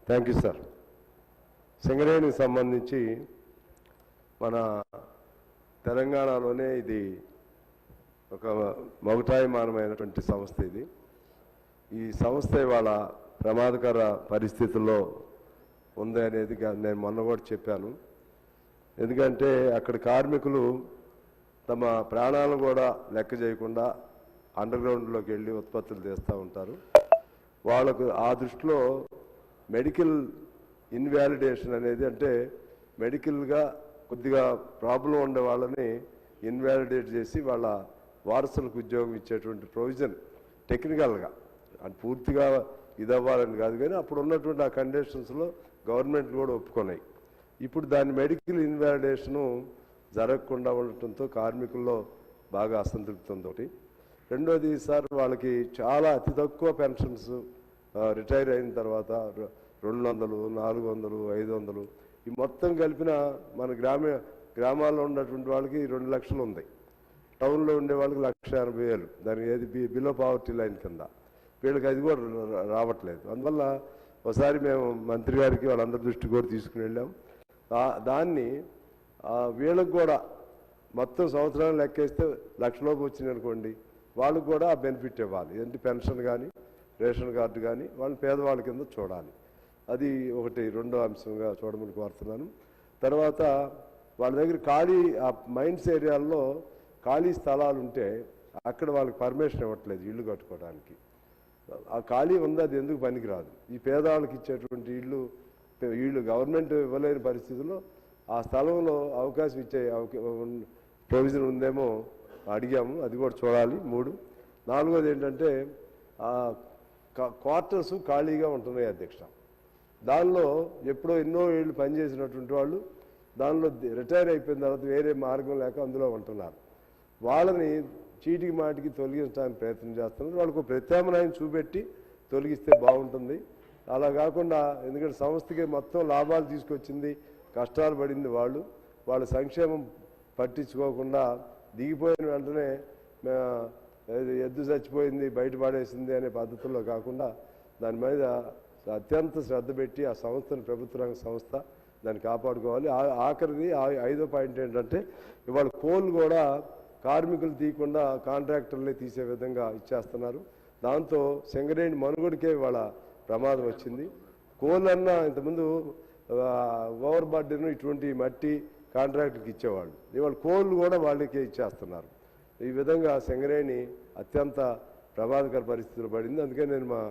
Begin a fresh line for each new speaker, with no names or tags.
Thank you sir. సింగరేణికి సంబంధించి మన తెలంగాణలోనే ఇది ఒక మగుటాయమానమైనటువంటి సంస్థ. ఈ సంస్థ ఇవాళ ప్రమాదకర పరిస్థితుల్లో ఉంది అనేది నేను మొన్న కూడా చెప్పాను. ఎందుకంటే అక్కడ కార్మికులు తమ ప్రాణాలు కూడా లెక్క చేయకుండా అండర్ గ్రౌండ్లోకి వెళ్ళి ఉత్పత్తులు తీస్తూ ఉంటారు. వాళ్ళకు ఆ దృష్టిలో మెడికల్ ఇన్వాలిడేషన్ అనేది, అంటే మెడికల్గా కొద్దిగా ప్రాబ్లం ఉండే వాళ్ళని ఇన్వాలిడేట్ చేసి వాళ్ళ వారసులకు ఉద్యోగం ఇచ్చేటువంటి ప్రొవిజన్ టెక్నికల్గా అంటే పూర్తిగా ఇది అవ్వాలని కాదు, కానీ అప్పుడు ఉన్నటువంటి ఆ కండిషన్స్లో గవర్నమెంట్ కూడా ఒప్పుకున్నాయి. ఇప్పుడు దాని మెడికల్ ఇన్వాలిడేషను జరగకుండా ఉండటంతో కార్మికుల్లో బాగా అసంతృప్తి ఉంది ఒకటి. రెండోది సార్, వాళ్ళకి చాలా అతి తక్కువ పెన్షన్స్ రిటైర్ అయిన తర్వాత 200, 400, 500 ఈ మొత్తం కలిపిన మన గ్రామాల్లో ఉన్నటువంటి వాళ్ళకి 2 లక్షలు ఉంది. టౌన్లో ఉండే వాళ్ళకి 1,80,000, దానికి ఏది బిలో పావర్టీ లైన్ కింద. వీళ్ళకి అది కూడా రావట్లేదు. అందువల్ల ఒకసారి మేము మంత్రి గారికి వాళ్ళందరి దృష్టికి కూడా తీసుకుని వెళ్ళాం. దాన్ని వీళ్ళకి కూడా మొత్తం సంవత్సరాలు లెక్కేస్తే 1,00,000 లోపు వచ్చింది అనుకోండి, వాళ్ళకు కూడా ఆ బెనిఫిట్ ఇవ్వాలి. ఏంటి పెన్షన్ కానీ రేషన్ కార్డు కానీ వాళ్ళు పేదవాళ్ళ కింద చూడాలి. అది ఒకటి రెండో అంశంగా చూడమని కోరుతున్నాను. తర్వాత వాళ్ళ దగ్గర ఖాళీ ఆ మైన్స్ ఏరియాల్లో ఖాళీ స్థలాలు ఉంటే అక్కడ వాళ్ళకి పర్మిషన్ ఇవ్వట్లేదు ఇళ్ళు కట్టుకోవడానికి. ఆ ఖాళీ ఉంది, అది ఎందుకు పనికిరాదు. ఈ పేదవాళ్ళకి ఇచ్చేటువంటి ఇళ్ళు గవర్నమెంట్ ఇవ్వలేని పరిస్థితుల్లో ఆ స్థలంలో అవకాశం ఇచ్చే ప్రొవిజన్ ఉందేమో అడిగాము, అది కూడా చూడాలి. 3. 4వది ఏంటంటే క్వార్టర్స్ ఖాళీగా ఉంటున్నాయి అధ్యక్ష. దానిలో ఎప్పుడో ఎన్నో ఏళ్ళు పనిచేసినటువంటి వాళ్ళు దానిలో రిటైర్ అయిపోయిన తర్వాత వేరే మార్గం లేక అందులో ఉంటున్నారు. వాళ్ళని చీటికి మాటికి తొలగించడానికి ప్రయత్నం చేస్తున్నారు. వాళ్ళకు ప్రత్యామ్నాయం చూపెట్టి తొలగిస్తే బాగుంటుంది. అలా కాకుండా, ఎందుకంటే సంస్థకి మొత్తం లాభాలు తీసుకొచ్చింది, కష్టాలు పడింది వాళ్ళ సంక్షేమం పట్టించుకోకుండా దిగిపోయిన వెంటనే ఎద్దు చచ్చిపోయింది బయట పడేసింది అనే పద్ధతుల్లో కాకుండా దాని మీద అత్యంత శ్రద్ధ పెట్టి ఆ సంస్థను ప్రభుత్వ రంగ సంస్థ దాన్ని కాపాడుకోవాలి. ఆఖరిది 5వ పాయింట్ ఏంటంటే, ఇవాళ కోల్ కూడా కార్మికులు తీయకుండా కాంట్రాక్టర్లే తీసే విధంగా ఇచ్చేస్తున్నారు. దాంతో సింగరేణి మనుగడికే ఇవాళ ప్రమాదం వచ్చింది. కోల్ అన్నా ఇంతకుముందు ఓవర్ బర్డెన్ ఇటువంటి మట్టి కాంట్రాక్టర్కి ఇచ్చేవాళ్ళు, ఇవాళ కోల్ కూడా వాళ్ళకే ఇచ్చేస్తున్నారు. ఈ విధంగా సింగరేణి అత్యంత ప్రమాదకర పరిస్థితులు పడింది. అందుకే నేను మా